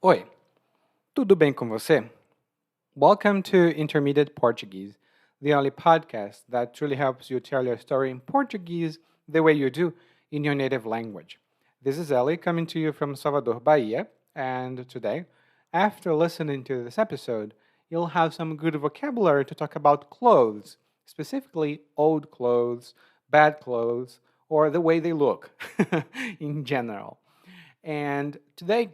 Oi, tudo bem com você? Welcome to Intermediate Portuguese, the only podcast that truly helps you tell your story in Portuguese the way you do in your native language. This is Ellie coming to you from Salvador, Bahia, and today, after listening to this episode, you'll have some good vocabulary to talk about clothes, specifically old clothes, bad clothes, or the way they look in general. And today,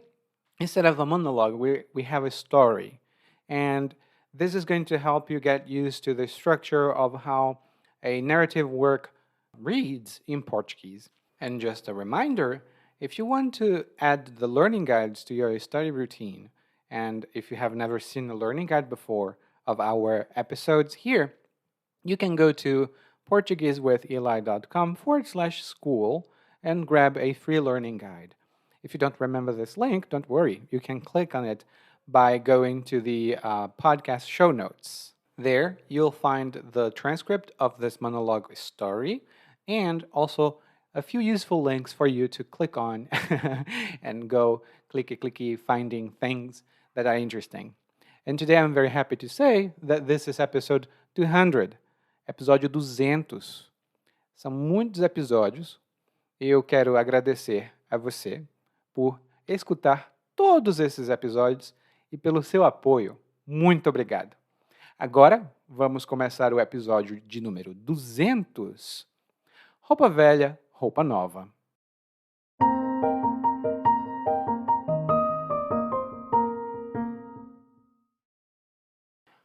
instead of a monologue, we have a story. And this is going to help you get used to the structure of how a narrative work reads in Portuguese. And just a reminder, if you want to add the learning guides to your study routine, and if you have never seen a learning guide before of our episodes here, you can go to portuguesewitheli.com/school and grab a free learning guide. If you don't remember this link, don't worry. You can click on it by going to the podcast show notes. There, you'll find the transcript of this monologue story and also a few useful links for you to click on and go clicky clicky finding things that are interesting. And today I'm very happy to say that this is episode 200, episódio 200. São muitos episódios e eu quero agradecer a você por escutar todos esses episódios e pelo seu apoio. Muito obrigado. Agora, vamos começar o episódio de número 200. Roupa velha, roupa nova.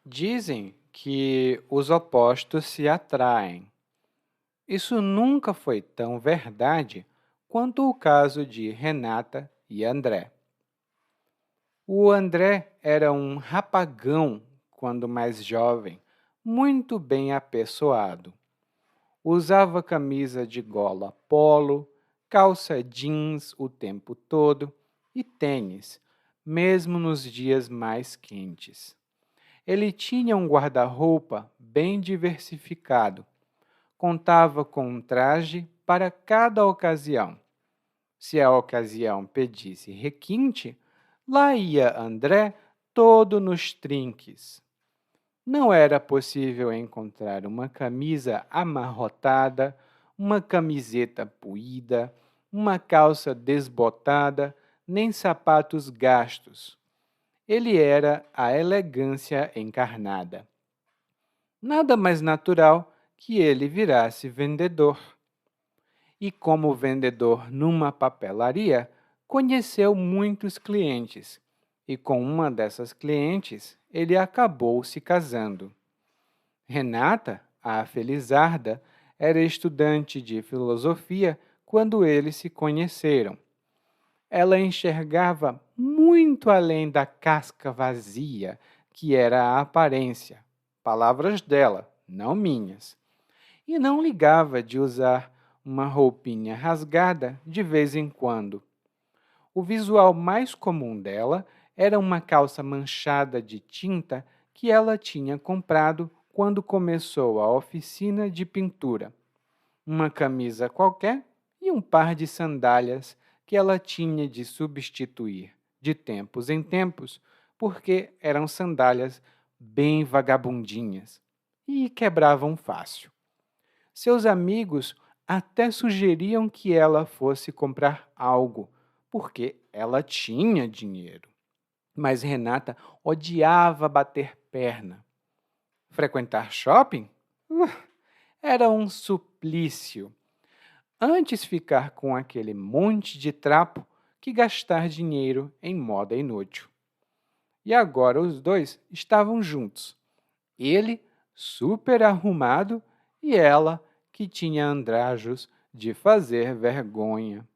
Dizem que os opostos se atraem. Isso nunca foi tão verdade quanto o caso de Renata e André. O André era um rapagão quando mais jovem, muito bem apessoado. Usava camisa de gola polo, calça jeans o tempo todo e tênis, mesmo nos dias mais quentes. Ele tinha um guarda-roupa bem diversificado. Contava com um traje para cada ocasião. Se a ocasião pedisse requinte, lá ia André todo nos trinques. Não era possível encontrar uma camisa amarrotada, uma camiseta puída, uma calça desbotada, nem sapatos gastos. Ele era a elegância encarnada. Nada mais natural que ele virasse vendedor. E como vendedor numa papelaria, conheceu muitos clientes. E com uma dessas clientes, ele acabou se casando. Renata, a felizarda, era estudante de filosofia quando eles se conheceram. Ela enxergava muito além da casca vazia, que era a aparência. Palavras dela, não minhas. E não ligava de usar uma roupinha rasgada de vez em quando. O visual mais comum dela era uma calça manchada de tinta que ela tinha comprado quando começou a oficina de pintura, uma camisa qualquer e um par de sandálias que ela tinha de substituir de tempos em tempos, porque eram sandálias bem vagabundinhas e quebravam fácil. Seus amigos até sugeriam que ela fosse comprar algo, porque ela tinha dinheiro. Mas Renata odiava bater perna. Frequentar shopping? Era um suplício. Antes ficar com aquele monte de trapo que gastar dinheiro em moda inútil. E agora os dois estavam juntos. Ele, super arrumado, e ela, que tinha andrajos de fazer vergonha.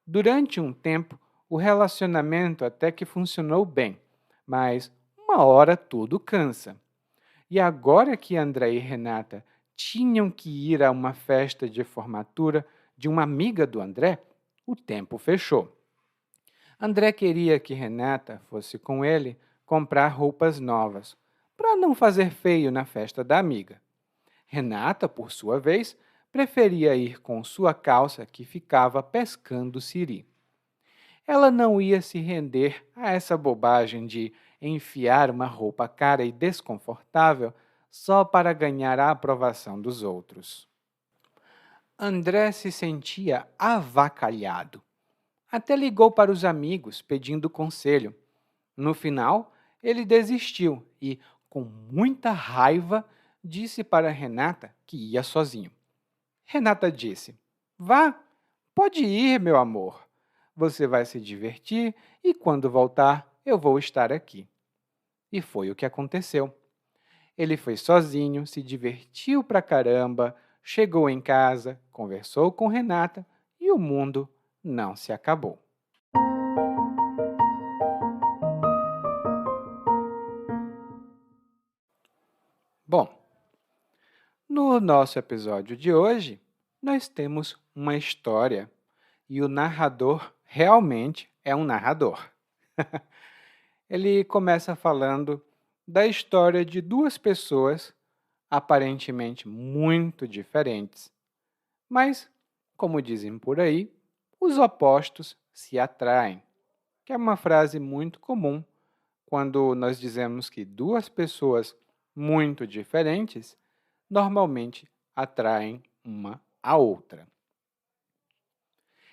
Durante um tempo, o relacionamento até que funcionou bem, mas uma hora tudo cansa. E agora que André e Renata tinham que ir a uma festa de formatura de uma amiga do André, o tempo fechou. André queria que Renata fosse com ele comprar roupas novas, para não fazer feio na festa da amiga. Renata, por sua vez, preferia ir com sua calça que ficava pescando siri. ela não ia se render a essa bobagem de enfiar uma roupa cara e desconfortável só para ganhar a aprovação dos outros. André se sentia avacalhado. Até ligou para os amigos pedindo conselho. No final, ele desistiu e, com muita raiva, disse para Renata que ia sozinho. Renata disse: Vá, pode ir, meu amor. Você vai se divertir e, quando voltar, eu vou estar aqui. E foi o que aconteceu. Ele foi sozinho, se divertiu pra caramba, chegou em casa, conversou com Renata e o mundo não se acabou. Bom, no nosso episódio de hoje, nós temos uma história e o narrador realmente é um narrador. Ele começa falando da história de duas pessoas aparentemente muito diferentes, mas, como dizem por aí, os opostos se atraem, que é uma frase muito comum quando nós dizemos que duas pessoas muito diferentes normalmente atraem uma à outra.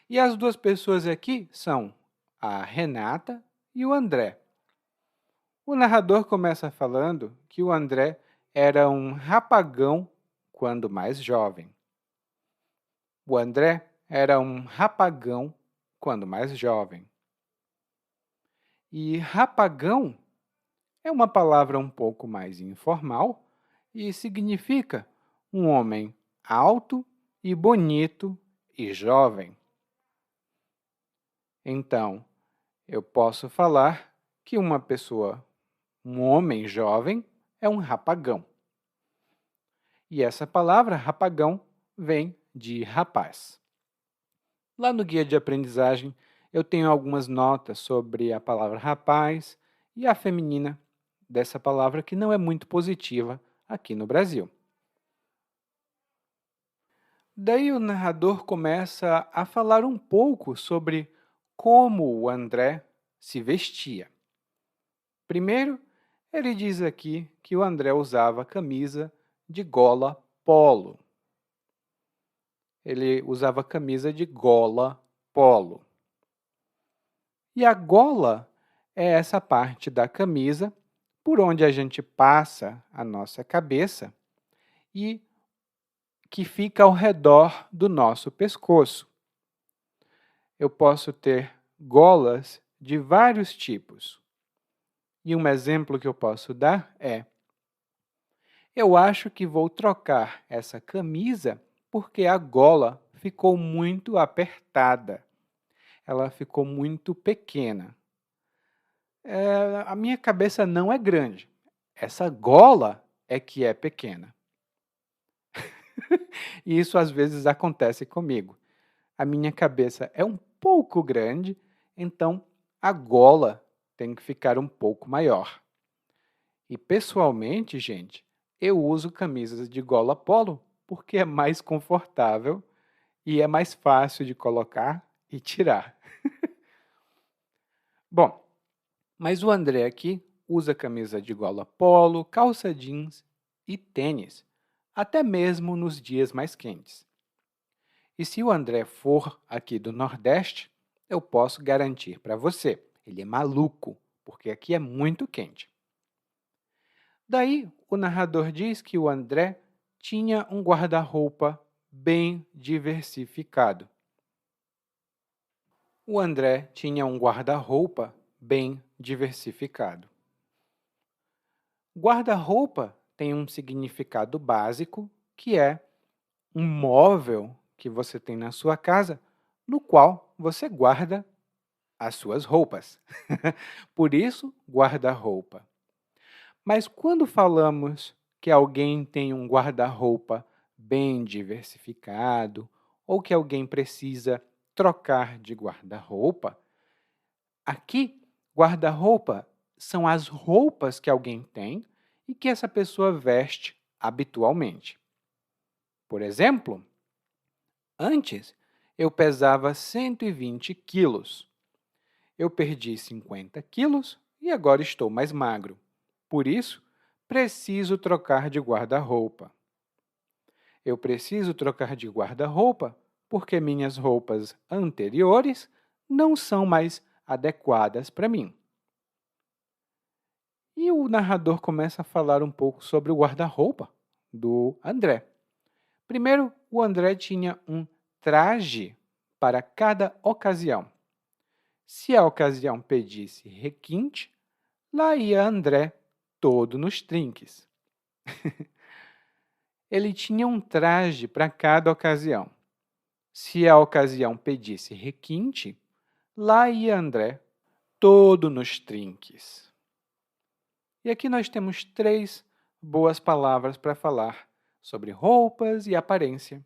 E as duas pessoas aqui são a Renata e o André. O narrador começa falando que o André era um rapagão quando mais jovem. O André era um rapagão quando mais jovem. E rapagão é uma palavra um pouco mais informal e significa um homem alto e bonito e jovem. Então, eu posso falar que uma pessoa, um homem jovem, é um rapagão. E essa palavra, rapagão, vem de rapaz. Lá no guia de aprendizagem, eu tenho algumas notas sobre a palavra rapaz e a feminina dessa palavra que não é muito positiva aqui no Brasil. Daí o narrador começa a falar um pouco sobre como o André se vestia. Primeiro, ele diz aqui que o André usava camisa de gola polo. Ele usava camisa de gola polo. E a gola é essa parte da camisa por onde a gente passa a nossa cabeça e que fica ao redor do nosso pescoço. Eu posso ter golas de vários tipos. E um exemplo que eu posso dar é: eu acho que vou trocar essa camisa porque a gola ficou muito apertada. Ela ficou muito pequena. A minha cabeça não é grande. Essa gola é que é pequena. E isso às vezes acontece comigo. A minha cabeça é um pouco grande, então a gola tem que ficar um pouco maior. E pessoalmente, gente, eu uso camisas de gola polo porque é mais confortável e é mais fácil de colocar e tirar. Bom, mas o André aqui usa camisa de gola polo, calça jeans e tênis, até mesmo nos dias mais quentes. E se o André for aqui do Nordeste, eu posso garantir para você, ele é maluco, porque aqui é muito quente. Daí, o narrador diz que o André tinha um guarda-roupa bem diversificado. O André tinha um guarda-roupa bem diversificado. Guarda-roupa tem um significado básico, que é um móvel que você tem na sua casa, no qual você guarda as suas roupas. Por isso, guarda-roupa. Mas quando falamos que alguém tem um guarda-roupa bem diversificado ou que alguém precisa trocar de guarda-roupa, aqui, guarda-roupa são as roupas que alguém tem e que essa pessoa veste habitualmente. Por exemplo, antes eu pesava 120 quilos. Eu perdi 50 quilos e agora estou mais magro. Por isso, preciso trocar de guarda-roupa. Eu preciso trocar de guarda-roupa porque minhas roupas anteriores não são mais adequadas para mim. E o narrador começa a falar um pouco sobre o guarda-roupa do André. Primeiro, o André tinha um traje para cada ocasião. Se a ocasião pedisse requinte, lá ia André todo nos trinques. Ele tinha um traje para cada ocasião. Se a ocasião pedisse requinte, lá ia André todo nos trinques. E aqui nós temos 3 boas palavras para falar sobre roupas e aparência.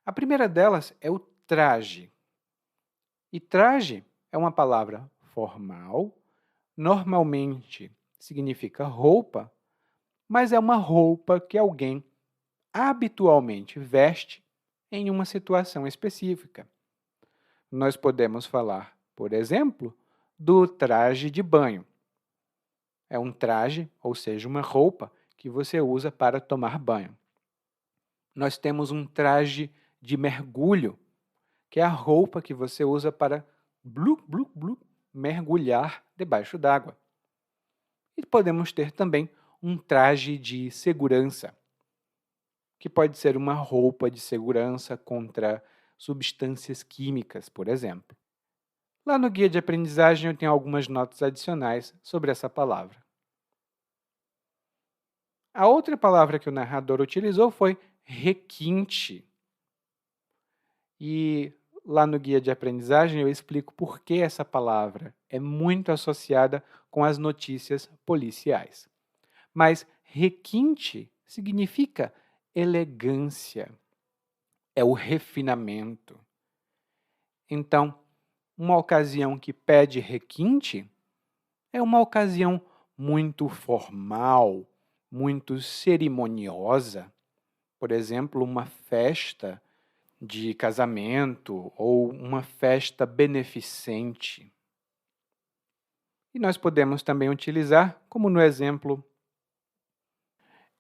A primeira delas é o traje. E traje é uma palavra formal, normalmente significa roupa, mas é uma roupa que alguém habitualmente veste em uma situação específica. Nós podemos falar, por exemplo, do traje de banho. É um traje, ou seja, uma roupa que você usa para tomar banho. Nós temos um traje de mergulho, que é a roupa que você usa para mergulhar debaixo d'água. E podemos ter também um traje de segurança, que pode ser uma roupa de segurança contra substâncias químicas, por exemplo. Lá no guia de aprendizagem eu tenho algumas notas adicionais sobre essa palavra. A outra palavra que o narrador utilizou foi requinte. E lá no guia de aprendizagem eu explico por que essa palavra é muito associada com as notícias policiais. Mas requinte significa elegância, é o refinamento. Então, uma ocasião que pede requinte é uma ocasião muito formal, muito cerimoniosa. Por exemplo, uma festa de casamento ou uma festa beneficente. E nós podemos também utilizar, como no exemplo,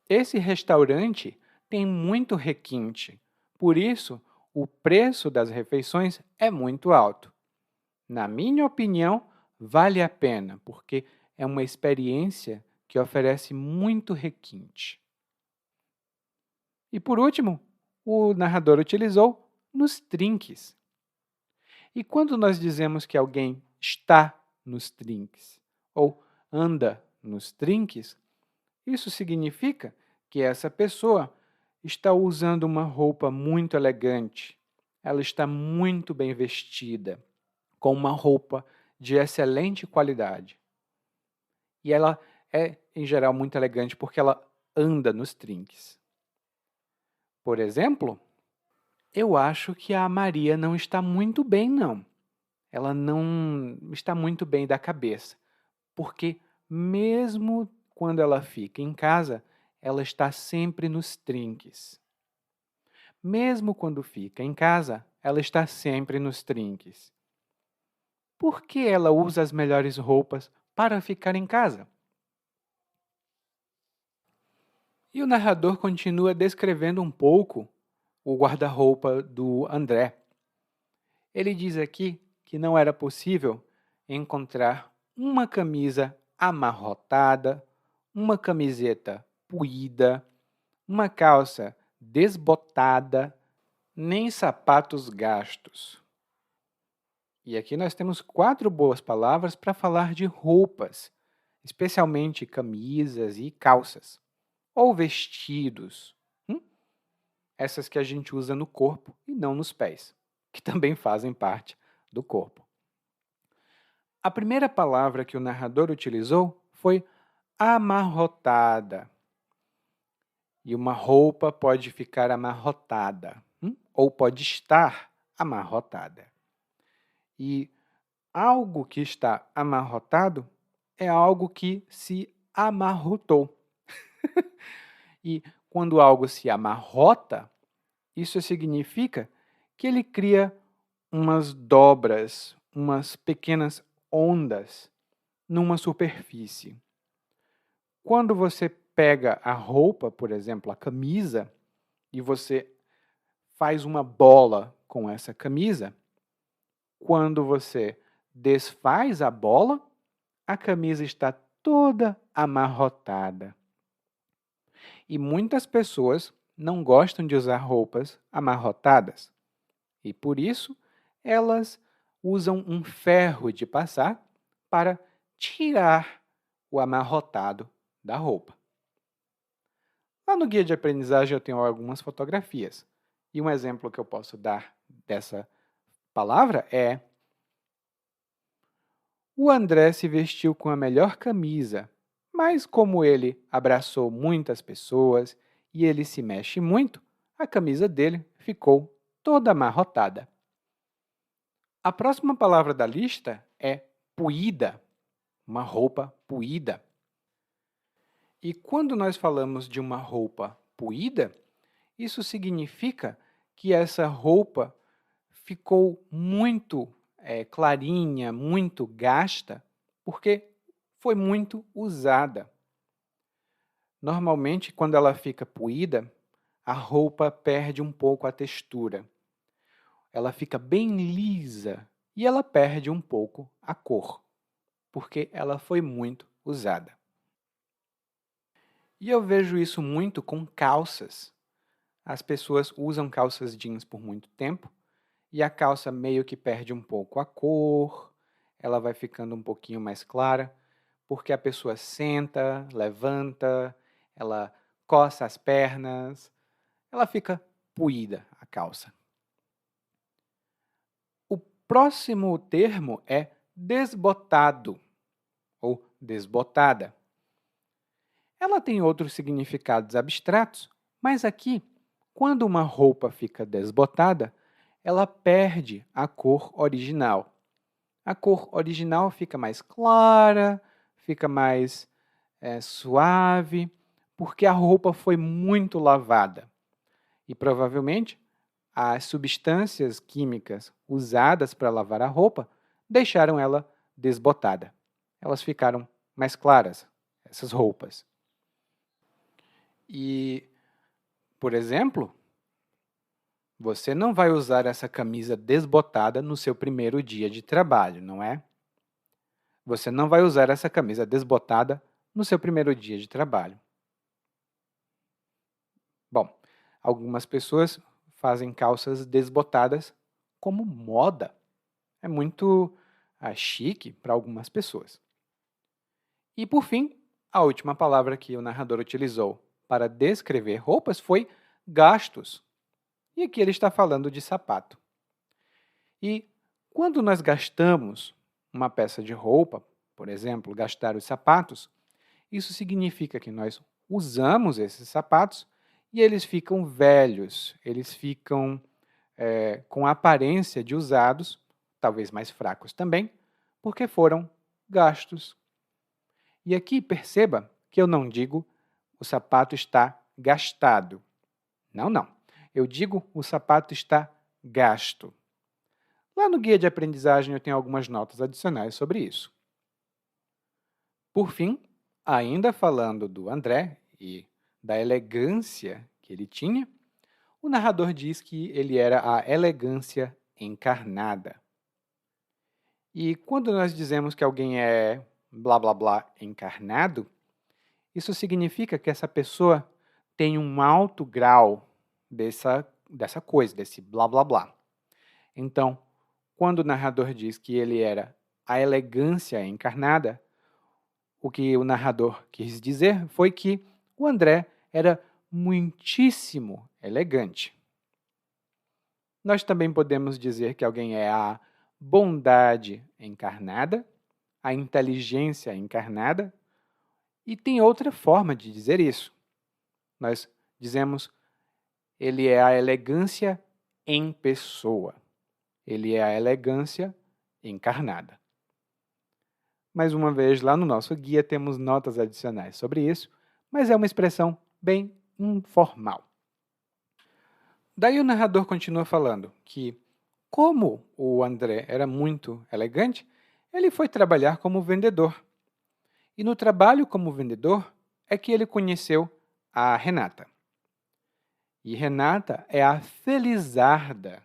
esse restaurante tem muito requinte, por isso o preço das refeições é muito alto. Na minha opinião, vale a pena, porque é uma experiência que oferece muito requinte. E por último, o narrador utilizou nos trinques. E quando nós dizemos que alguém está nos trinques ou anda nos trinques, isso significa que essa pessoa está usando uma roupa muito elegante, ela está muito bem vestida, com uma roupa de excelente qualidade. E ela é, em geral, muito elegante porque ela anda nos trinques. Por exemplo, eu acho que a Maria não está muito bem, não. Ela não está muito bem da cabeça, porque mesmo quando ela fica em casa, ela está sempre nos trinques. Mesmo quando fica em casa, ela está sempre nos trinques. Por que ela usa as melhores roupas para ficar em casa? E o narrador continua descrevendo um pouco o guarda-roupa do André. Ele diz aqui que não era possível encontrar uma camisa amarrotada, uma camiseta puída, uma calça desbotada, nem sapatos gastos. E aqui nós temos 4 boas palavras para falar de roupas, especialmente camisas e calças, ou vestidos, essas que a gente usa no corpo e não nos pés, que também fazem parte do corpo. A primeira palavra que o narrador utilizou foi amarrotada. E uma roupa pode ficar amarrotada, ou pode estar amarrotada. E algo que está amarrotado é algo que se amarrotou. E quando algo se amarrota, isso significa que ele cria umas dobras, umas pequenas ondas numa superfície. Quando você pega a roupa, por exemplo, a camisa, e você faz uma bola com essa camisa, quando você desfaz a bola, a camisa está toda amarrotada. E muitas pessoas não gostam de usar roupas amarrotadas. E por isso, elas usam um ferro de passar para tirar o amarrotado da roupa. Lá no guia de aprendizagem eu tenho algumas fotografias. E um exemplo que eu posso dar dessa palavra é: o André se vestiu com a melhor camisa, mas como ele abraçou muitas pessoas e ele se mexe muito, a camisa dele ficou toda amarrotada. A próxima palavra da lista é puída, uma roupa puída. E quando nós falamos de uma roupa puída, isso significa que essa roupa ficou muito clarinha, muito gasta, porque foi muito usada. Normalmente, quando ela fica puída, a roupa perde um pouco a textura. Ela fica bem lisa e ela perde um pouco a cor, porque ela foi muito usada. E eu vejo isso muito com calças. As pessoas usam calças jeans por muito tempo e a calça meio que perde um pouco a cor, ela vai ficando um pouquinho mais clara, porque a pessoa senta, levanta, ela coça as pernas, ela fica puída, a calça. O próximo termo é desbotado ou desbotada. Ela tem outros significados abstratos, mas aqui, quando uma roupa fica desbotada, ela perde a cor original. A cor original fica mais clara, fica mais suave, porque a roupa foi muito lavada. E provavelmente as substâncias químicas usadas para lavar a roupa deixaram ela desbotada. Elas ficaram mais claras, essas roupas. E, por exemplo, você não vai usar essa camisa desbotada no seu primeiro dia de trabalho, não é? Você não vai usar essa camisa desbotada no seu primeiro dia de trabalho. Bom, algumas pessoas fazem calças desbotadas como moda. É muito chique para algumas pessoas. E, por fim, a última palavra que o narrador utilizou para descrever roupas foi gastos. E aqui ele está falando de sapato. E quando nós gastamos uma peça de roupa, por exemplo, gastar os sapatos, isso significa que nós usamos esses sapatos e eles ficam velhos, eles ficam com a aparência de usados, talvez mais fracos também, porque foram gastos. E aqui perceba que eu não digo o sapato está gastado. Não, não. Eu digo o sapato está gasto. Lá no guia de aprendizagem eu tenho algumas notas adicionais sobre isso. Por fim, ainda falando do André e da elegância que ele tinha, o narrador diz que ele era a elegância encarnada. E quando nós dizemos que alguém é blá blá blá encarnado, isso significa que essa pessoa tem um alto grau dessa coisa, desse blá blá blá. Então, quando o narrador diz que ele era a elegância encarnada, o que o narrador quis dizer foi que o André era muitíssimo elegante. Nós também podemos dizer que alguém é a bondade encarnada, a inteligência encarnada, e tem outra forma de dizer isso. Nós dizemos ele é a elegância em pessoa. Ele é a elegância encarnada. Mais uma vez, lá no nosso guia temos notas adicionais sobre isso, mas é uma expressão bem informal. Daí o narrador continua falando que, como o André era muito elegante, ele foi trabalhar como vendedor. E no trabalho como vendedor é que ele conheceu a Renata. E Renata é a felizarda.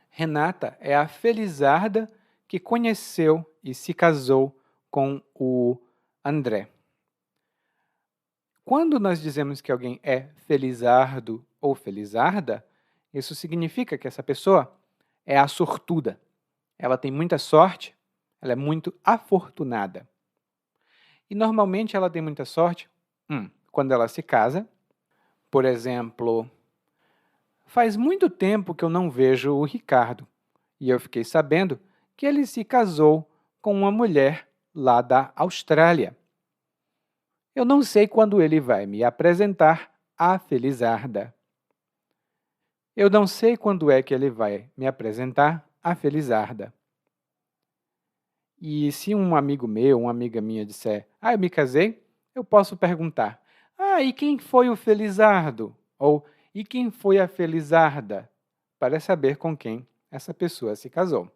Renata é a felizarda que conheceu e se casou com o André. Quando nós dizemos que alguém é felizardo ou felizarda, isso significa que essa pessoa é a sortuda. Ela tem muita sorte, ela é muito afortunada. E normalmente ela tem muita sorte quando ela se casa. Por exemplo, faz muito tempo que eu não vejo o Ricardo e eu fiquei sabendo que ele se casou com uma mulher lá da Austrália. Eu não sei quando ele vai me apresentar a felizarda. Eu não sei quando é que ele vai me apresentar a felizarda. E se um amigo meu, uma amiga minha disser, eu me casei, eu posso perguntar, e quem foi o felizardo? Ou, e quem foi a felizarda? Para saber com quem essa pessoa se casou.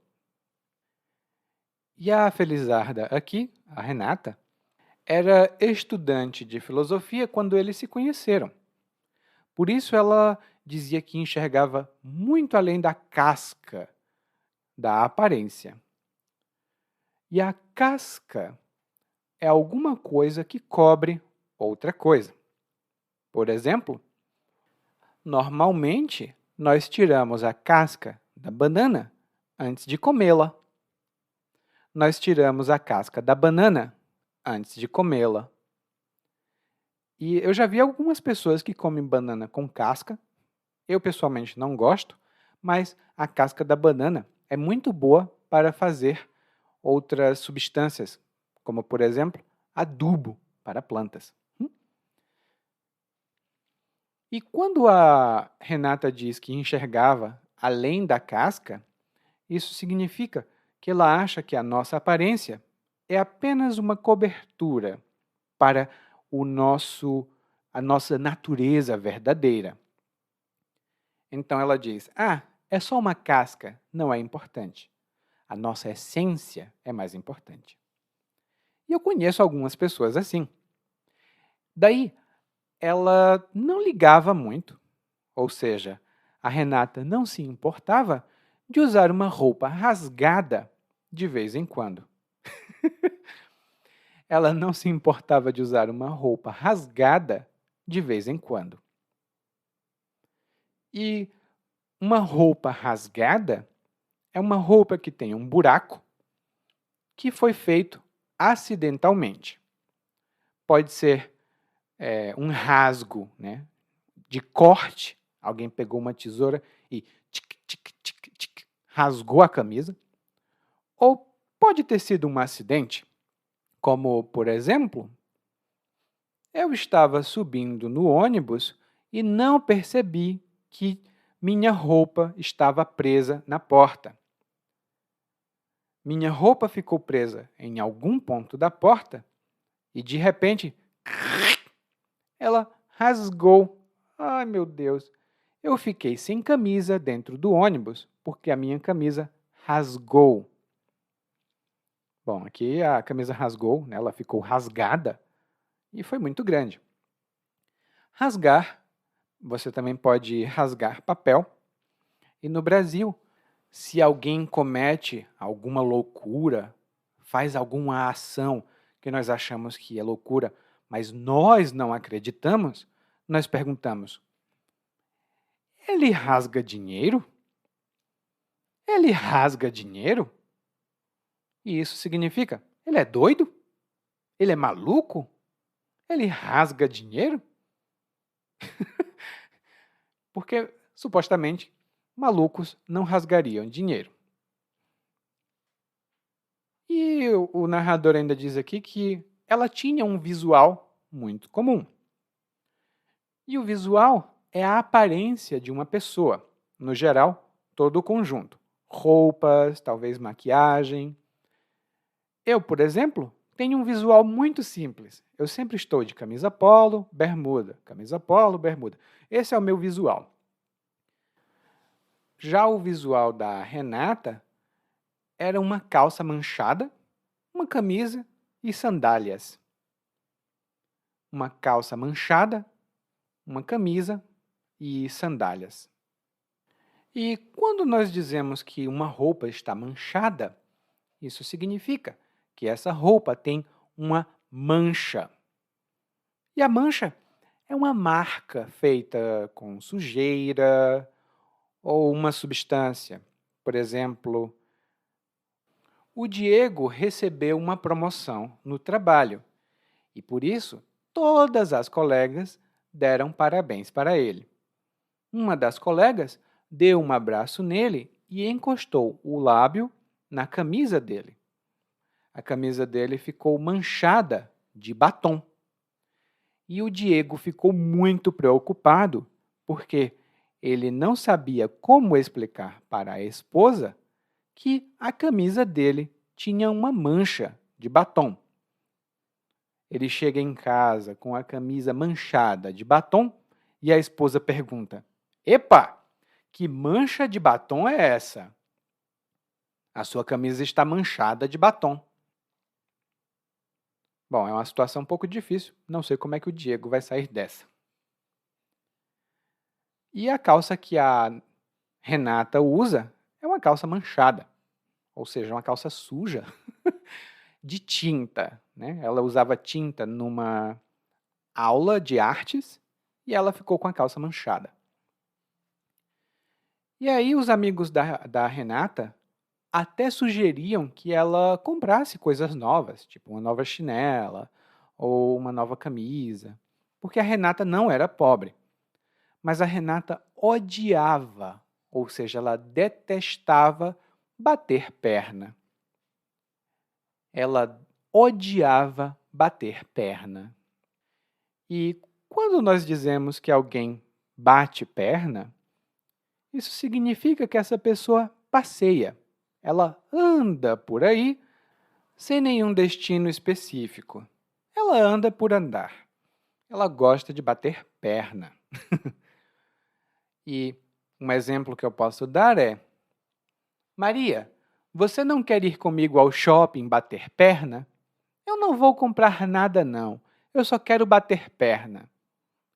E a felizarda aqui, a Renata, era estudante de filosofia quando eles se conheceram. Por isso ela dizia que enxergava muito além da casca, da aparência. E a casca é alguma coisa que cobre outra coisa. Por exemplo, normalmente nós tiramos a casca da banana antes de comê-la. Nós tiramos a casca da banana antes de comê-la. E eu já vi algumas pessoas que comem banana com casca. Eu, pessoalmente, não gosto, mas a casca da banana é muito boa para fazer outras substâncias, como, por exemplo, adubo para plantas. E quando a Renata diz que enxergava além da casca, isso significa que ela acha que a nossa aparência é apenas uma cobertura para a nossa natureza verdadeira. Então ela diz, é só uma casca, não é importante. A nossa essência é mais importante. E eu conheço algumas pessoas assim. Daí, ela não ligava muito, ou seja, a Renata não se importava de usar uma roupa rasgada de vez em quando. Ela não se importava de usar uma roupa rasgada de vez em quando. E uma roupa rasgada é uma roupa que tem um buraco que foi feito acidentalmente. Pode ser um rasgo, né, de corte. Alguém pegou uma tesoura e rasgou a camisa. Ou pode ter sido um acidente, como, por exemplo, eu estava subindo no ônibus e não percebi que minha roupa estava presa na porta. Minha roupa ficou presa em algum ponto da porta e, de repente, ela rasgou. Ai, meu Deus! Eu fiquei sem camisa dentro do ônibus porque a minha camisa rasgou. Bom, aqui a camisa rasgou, né? Ela ficou rasgada e foi muito grande. Rasgar, você também pode rasgar papel. E no Brasil, se alguém comete alguma loucura, faz alguma ação que nós achamos que é loucura, mas nós não acreditamos, nós perguntamos, ele rasga dinheiro? Ele rasga dinheiro? E isso significa, ele é doido? Ele é maluco? Ele rasga dinheiro? Porque, supostamente, malucos não rasgariam dinheiro. E o narrador ainda diz aqui que ela tinha um visual muito comum. E o visual é a aparência de uma pessoa, no geral, todo o conjunto. Roupas, talvez maquiagem. Eu, por exemplo, tenho um visual muito simples. Eu sempre estou de camisa polo, bermuda. Camisa polo, bermuda. Esse é o meu visual. Já o visual da Renata era uma calça manchada, uma camisa e sandálias. Uma calça manchada, uma camisa e sandálias. E quando nós dizemos que uma roupa está manchada, isso significa que essa roupa tem uma mancha. E a mancha é uma marca feita com sujeira ou uma substância. Por exemplo, o Diego recebeu uma promoção no trabalho e, por isso, todas as colegas deram parabéns para ele. Uma das colegas deu um abraço nele e encostou o lábio na camisa dele. A camisa dele ficou manchada de batom. E o Diego ficou muito preocupado porque ele não sabia como explicar para a esposa que a camisa dele tinha uma mancha de batom. Ele chega em casa com a camisa manchada de batom e a esposa pergunta: Epa, que mancha de batom é essa? A sua camisa está manchada de batom. Bom, é uma situação um pouco difícil, não sei como é que o Diego vai sair dessa. E a calça que a Renata usa é uma calça manchada, ou seja, uma calça suja de tinta, né? Ela usava tinta numa aula de artes e ela ficou com a calça manchada. E aí os amigos da Renata até sugeriam que ela comprasse coisas novas, tipo uma nova chinela ou uma nova camisa, porque a Renata não era pobre. Mas a Renata odiava, ou seja, ela detestava bater perna. Ela odiava bater perna. E quando nós dizemos que alguém bate perna, isso significa que essa pessoa passeia. Ela anda por aí sem nenhum destino específico. Ela anda por andar. Ela gosta de bater perna. E um exemplo que eu posso dar é: Maria, você não quer ir comigo ao shopping bater perna? Eu não vou comprar nada, não. Eu só quero bater perna.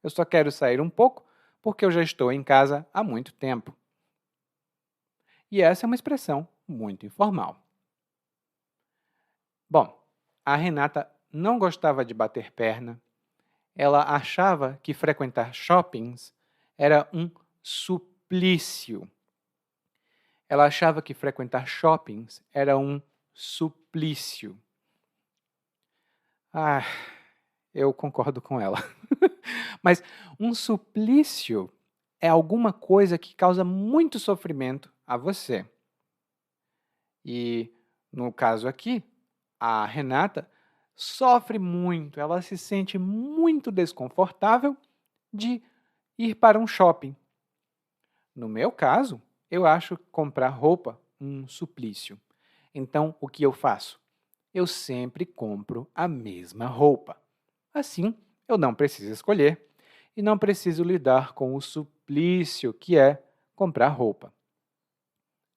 Eu só quero sair um pouco porque eu já estou em casa há muito tempo. E essa é uma expressão muito informal. Bom, a Renata não gostava de bater perna. Ela achava que frequentar shoppings era um suplício. Ela achava que frequentar shoppings era um suplício. Ah, eu concordo com ela. Mas um suplício é alguma coisa que causa muito sofrimento a você. E, no caso aqui, a Renata sofre muito, ela se sente muito desconfortável de ir para um shopping. No meu caso, eu acho comprar roupa um suplício. Então, o que eu faço? Eu sempre compro a mesma roupa. Assim, eu não preciso escolher e não preciso lidar com o suplício que é comprar roupa.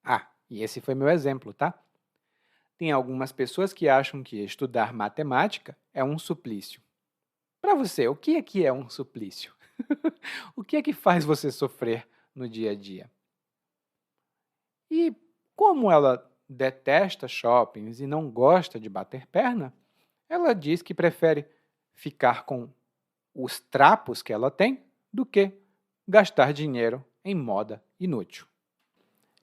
Ah, e esse foi meu exemplo, tá? Tem algumas pessoas que acham que estudar matemática é um suplício. Para você, o que é um suplício? O que é que faz você sofrer no dia a dia? E como ela detesta shoppings e não gosta de bater perna, ela diz que prefere ficar com os trapos que ela tem do que gastar dinheiro em moda inútil.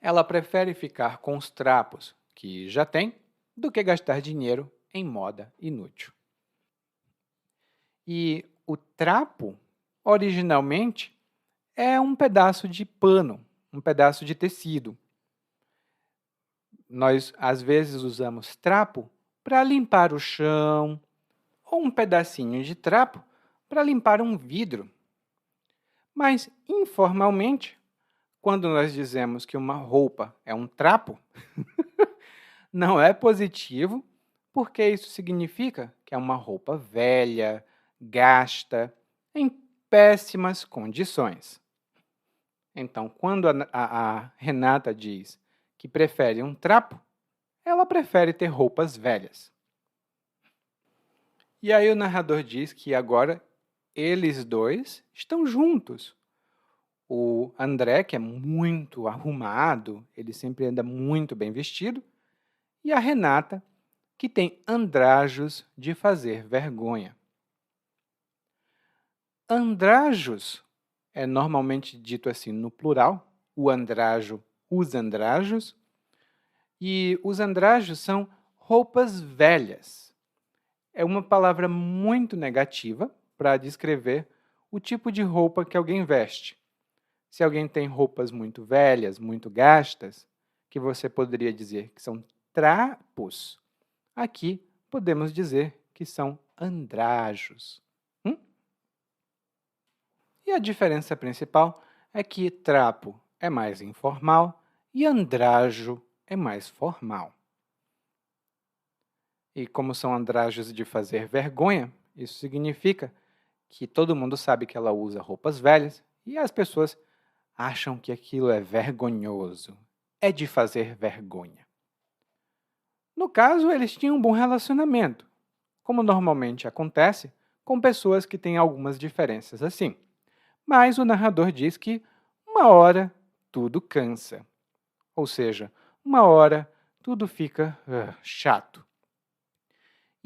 Ela prefere ficar com os trapos que já tem do que gastar dinheiro em moda inútil. E o trapo, originalmente, é um pedaço de pano, um pedaço de tecido. Nós, às vezes, usamos trapo para limpar o chão ou um pedacinho de trapo para limpar um vidro. Mas, informalmente, quando nós dizemos que uma roupa é um trapo, não é positivo, porque isso significa que é uma roupa velha, gasta, em péssimas condições. Então, quando a Renata diz que prefere um trapo, ela prefere ter roupas velhas. E aí o narrador diz que agora eles dois estão juntos. O André, que é muito arrumado, ele sempre anda muito bem vestido, e a Renata, que tem andrajos de fazer vergonha. Andrajos é normalmente dito assim no plural, o andrajo, os andrajos, e os andrajos são roupas velhas. É uma palavra muito negativa para descrever o tipo de roupa que alguém veste. Se alguém tem roupas muito velhas, muito gastas, que você poderia dizer que são trapos, aqui podemos dizer que são andrajos. E a diferença principal é que trapo é mais informal e andrajo é mais formal. E como são andrajos de fazer vergonha, isso significa que todo mundo sabe que ela usa roupas velhas e as pessoas acham que aquilo é vergonhoso, é de fazer vergonha. No caso, eles tinham um bom relacionamento, como normalmente acontece com pessoas que têm algumas diferenças assim. Mas o narrador diz que uma hora tudo cansa, ou seja, uma hora tudo fica chato.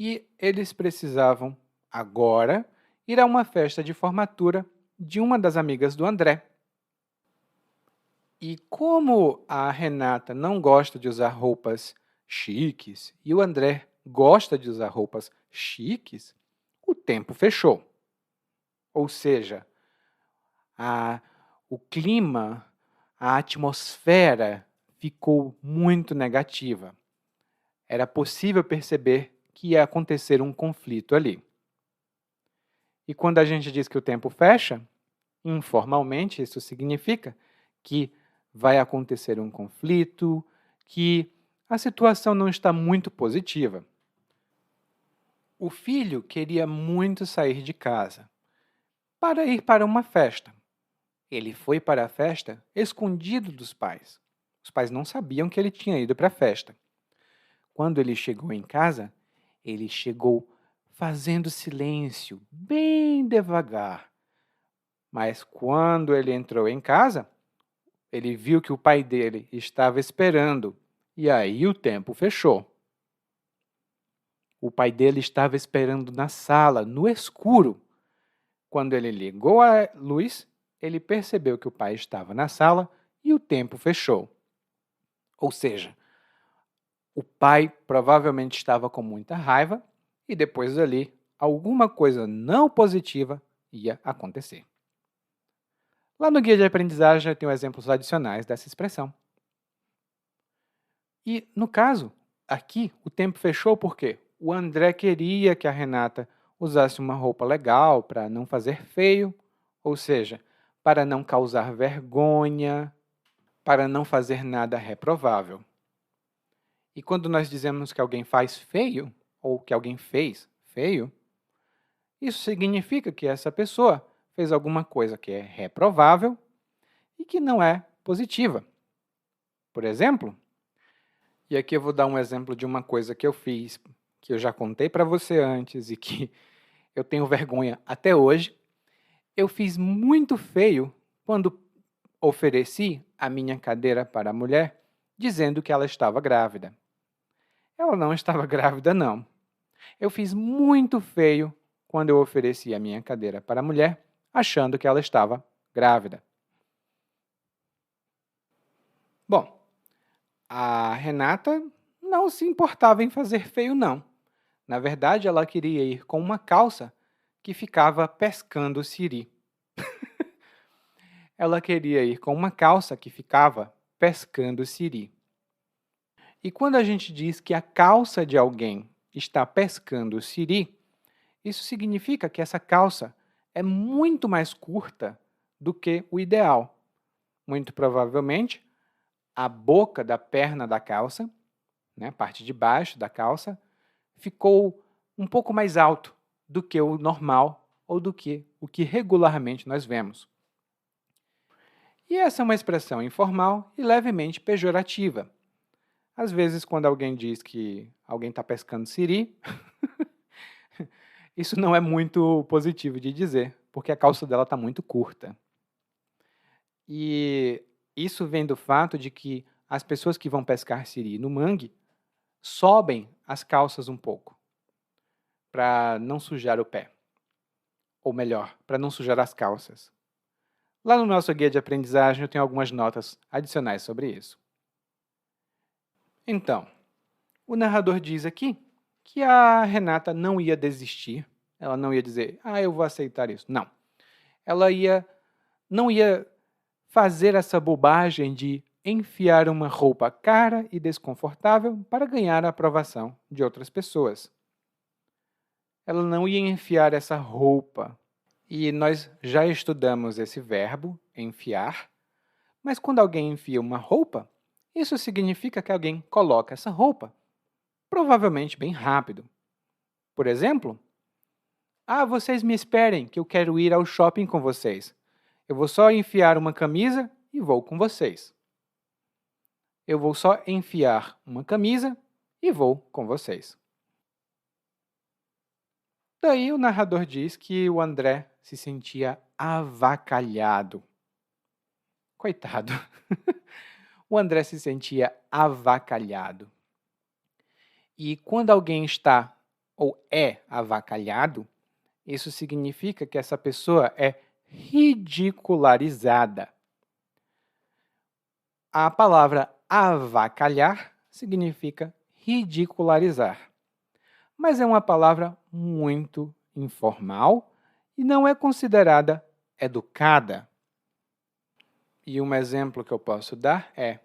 E eles precisavam, agora, ir a uma festa de formatura de uma das amigas do André. E como a Renata não gosta de usar roupas chiques e o André gosta de usar roupas chiques, o tempo fechou. Ou seja, o clima, a atmosfera ficou muito negativa. Era possível perceber que ia acontecer um conflito ali. E quando a gente diz que o tempo fecha, informalmente isso significa que vai acontecer um conflito, que a situação não está muito positiva. O filho queria muito sair de casa para ir para uma festa. Ele foi para a festa escondido dos pais. Os pais não sabiam que ele tinha ido para a festa. Quando ele chegou em casa, ele chegou fazendo silêncio, bem devagar. Mas quando ele entrou em casa, ele viu que o pai dele estava esperando, e aí o tempo fechou. O pai dele estava esperando na sala, no escuro. Quando ele ligou a luz, ele percebeu que o pai estava na sala e o tempo fechou. Ou seja, o pai provavelmente estava com muita raiva e depois dali alguma coisa não positiva ia acontecer. Lá no guia de aprendizagem tem exemplos adicionais dessa expressão. E, no caso, aqui o tempo fechou porque o André queria que a Renata usasse uma roupa legal para não fazer feio, ou seja, para não causar vergonha, para não fazer nada reprovável. E quando nós dizemos que alguém faz feio, ou que alguém fez feio, isso significa que essa pessoa fez alguma coisa que é reprovável e que não é positiva. Por exemplo, e aqui eu vou dar um exemplo de uma coisa que eu fiz, que eu já contei para você antes e que eu tenho vergonha até hoje. Eu fiz muito feio quando ofereci a minha cadeira para a mulher, dizendo que ela estava grávida. Ela não estava grávida, não. Eu fiz muito feio quando eu ofereci a minha cadeira para a mulher, achando que ela estava grávida. Bom, a Renata não se importava em fazer feio, não. Na verdade, ela queria ir com uma calça que ficava pescando siri. Ela queria ir com uma calça que ficava pescando siri. E quando a gente diz que a calça de alguém está pescando siri, isso significa que essa calça é muito mais curta do que o ideal. Muito provavelmente, a boca da perna da calça, a parte de baixo da calça, ficou um pouco mais alto do que o normal ou do que o que regularmente nós vemos. E essa é uma expressão informal e levemente pejorativa. Às vezes, quando alguém diz que alguém está pescando siri, Isso não é muito positivo de dizer, porque a calça dela está muito curta. E isso vem do fato de que as pessoas que vão pescar siri no mangue sobem as calças um pouco, para não sujar o pé. Ou melhor, para não sujar as calças. Lá no nosso guia de aprendizagem eu tenho algumas notas adicionais sobre isso. Então, o narrador diz aqui que a Renata não ia desistir, ela não ia dizer, eu vou aceitar isso. Não. Ela não ia fazer essa bobagem de enfiar uma roupa cara e desconfortável para ganhar a aprovação de outras pessoas. Ela não ia enfiar essa roupa. E nós já estudamos esse verbo, enfiar, mas quando alguém enfia uma roupa, isso significa que alguém coloca essa roupa, provavelmente bem rápido. Por exemplo, vocês me esperem que eu quero ir ao shopping com vocês. Eu vou só enfiar uma camisa e vou com vocês. Eu vou só enfiar uma camisa e vou com vocês. Daí o narrador diz que o André se sentia avacalhado. Coitado. O André se sentia avacalhado. E quando alguém está ou é avacalhado, isso significa que essa pessoa é ridicularizada. A palavra avacalhar significa ridicularizar. Mas é uma palavra muito informal e não é considerada educada. E um exemplo que eu posso dar é: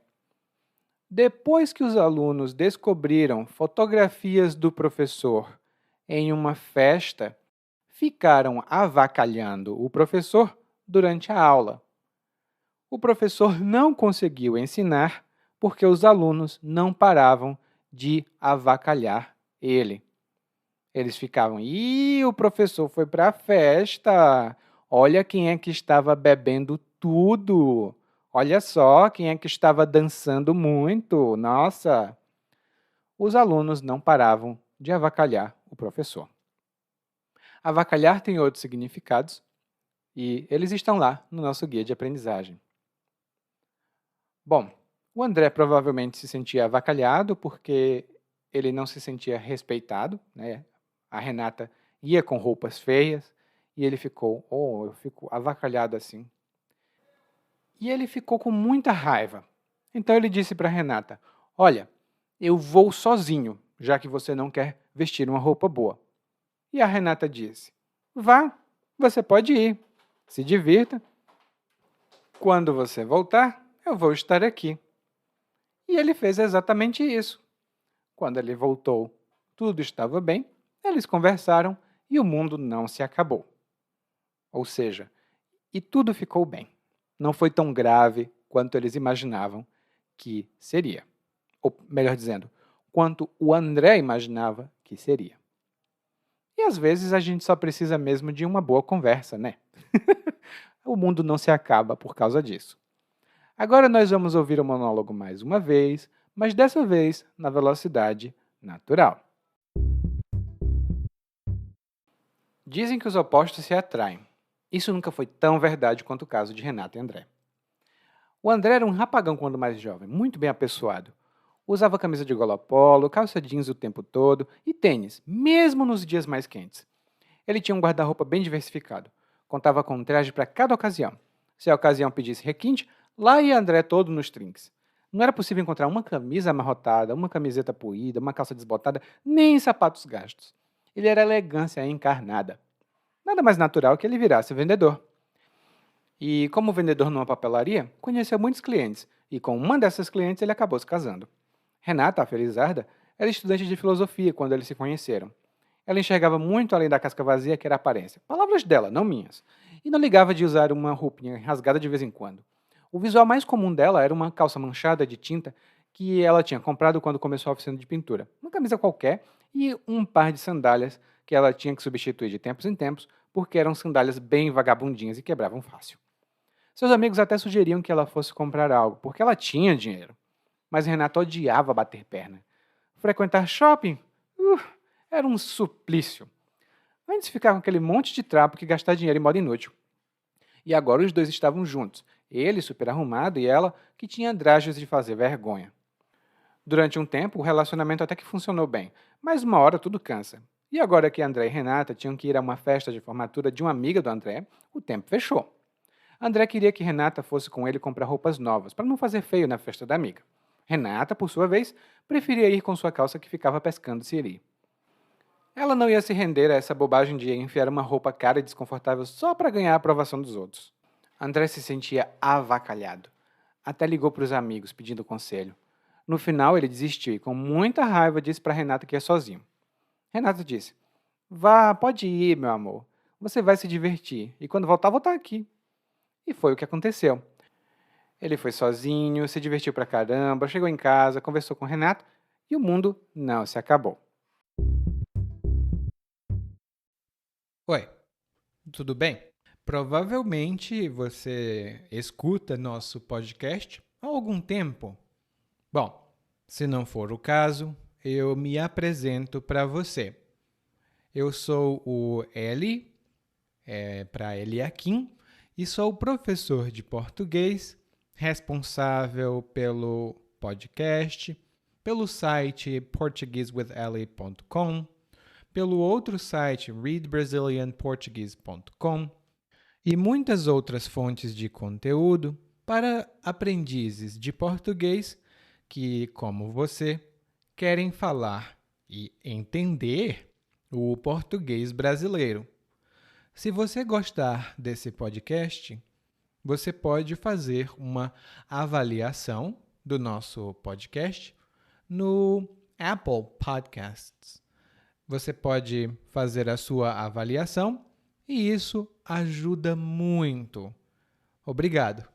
depois que os alunos descobriram fotografias do professor em uma festa, ficaram avacalhando o professor durante a aula. O professor não conseguiu ensinar porque os alunos não paravam de avacalhar ele. Eles ficavam, o professor foi para a festa, olha quem é que estava bebendo tudo, olha só quem é que estava dançando muito, nossa. Os alunos não paravam de avacalhar o professor. Avacalhar tem outros significados e eles estão lá no nosso guia de aprendizagem. Bom, o André provavelmente se sentia avacalhado porque ele não se sentia respeitado, né? A Renata ia com roupas feias e ele ficou, eu fico avacalhado assim. E ele ficou com muita raiva. Então ele disse para a Renata, olha, eu vou sozinho, já que você não quer vestir uma roupa boa. E a Renata disse, vá, você pode ir, se divirta. Quando você voltar, eu vou estar aqui. E ele fez exatamente isso. Quando ele voltou, tudo estava bem, eles conversaram e o mundo não se acabou. Ou seja, e tudo ficou bem. Não foi tão grave quanto eles imaginavam que seria. Ou, melhor dizendo, quanto o André imaginava que seria. E às vezes a gente só precisa mesmo de uma boa conversa, né? O mundo não se acaba por causa disso. Agora nós vamos ouvir o monólogo mais uma vez, mas dessa vez na velocidade natural. Dizem que os opostos se atraem. Isso nunca foi tão verdade quanto o caso de Renata e André. O André era um rapagão quando mais jovem, muito bem apessoado. Usava camisa de gola polo, calça jeans o tempo todo e tênis, mesmo nos dias mais quentes. Ele tinha um guarda-roupa bem diversificado. Contava com um traje para cada ocasião. Se a ocasião pedisse requinte, lá ia André todo nos trinques. Não era possível encontrar uma camisa amarrotada, uma camiseta poída, uma calça desbotada, nem sapatos gastos. Ele era elegância encarnada. Nada mais natural que ele virasse vendedor. E como vendedor numa papelaria, conheceu muitos clientes, e com uma dessas clientes ele acabou se casando. Renata, a felizarda, era estudante de filosofia quando eles se conheceram. Ela enxergava muito além da casca vazia que era a aparência. Palavras dela, não minhas. E não ligava de usar uma roupinha rasgada de vez em quando. O visual mais comum dela era uma calça manchada de tinta que ela tinha comprado quando começou a oficina de pintura. Uma camisa qualquer e um par de sandálias que ela tinha que substituir de tempos em tempos porque eram sandálias bem vagabundinhas e quebravam fácil. Seus amigos até sugeriam que ela fosse comprar algo, porque ela tinha dinheiro. Mas Renata odiava bater perna. Frequentar shopping? Era um suplício. antes de ficar com aquele monte de trapo que gastar dinheiro em modo inútil. E agora os dois estavam juntos, ele super arrumado e ela que tinha dragas de fazer vergonha. Durante um tempo, o relacionamento até que funcionou bem, mas uma hora tudo cansa. E agora que André e Renata tinham que ir a uma festa de formatura de uma amiga do André, o tempo fechou. André queria que Renata fosse com ele comprar roupas novas, para não fazer feio na festa da amiga. Renata, por sua vez, preferia ir com sua calça que ficava pescando siri. Ela não ia se render a essa bobagem de enfiar uma roupa cara e desconfortável só para ganhar a aprovação dos outros. André se sentia avacalhado. Até ligou para os amigos pedindo conselho. No final, ele desistiu e, com muita raiva, disse para Renata que ia sozinho. Renata disse: Vá, pode ir, meu amor. Você vai se divertir. E quando voltar, vou estar aqui. E foi o que aconteceu. Ele foi sozinho, se divertiu pra caramba, chegou em casa, conversou com Renata e o mundo não se acabou. Oi, tudo bem? Provavelmente você escuta nosso podcast há algum tempo. Bom, se não for o caso, eu me apresento para você. Eu sou o Eli, para Eliakim, e sou professor de português, responsável pelo podcast, pelo site portuguesewitheli.com, pelo outro site readbrazilianportuguese.com e muitas outras fontes de conteúdo para aprendizes de português que, como você, querem falar e entender o português brasileiro. Se você gostar desse podcast, você pode fazer uma avaliação do nosso podcast no Apple Podcasts. Você pode fazer a sua avaliação e isso ajuda muito. Obrigado.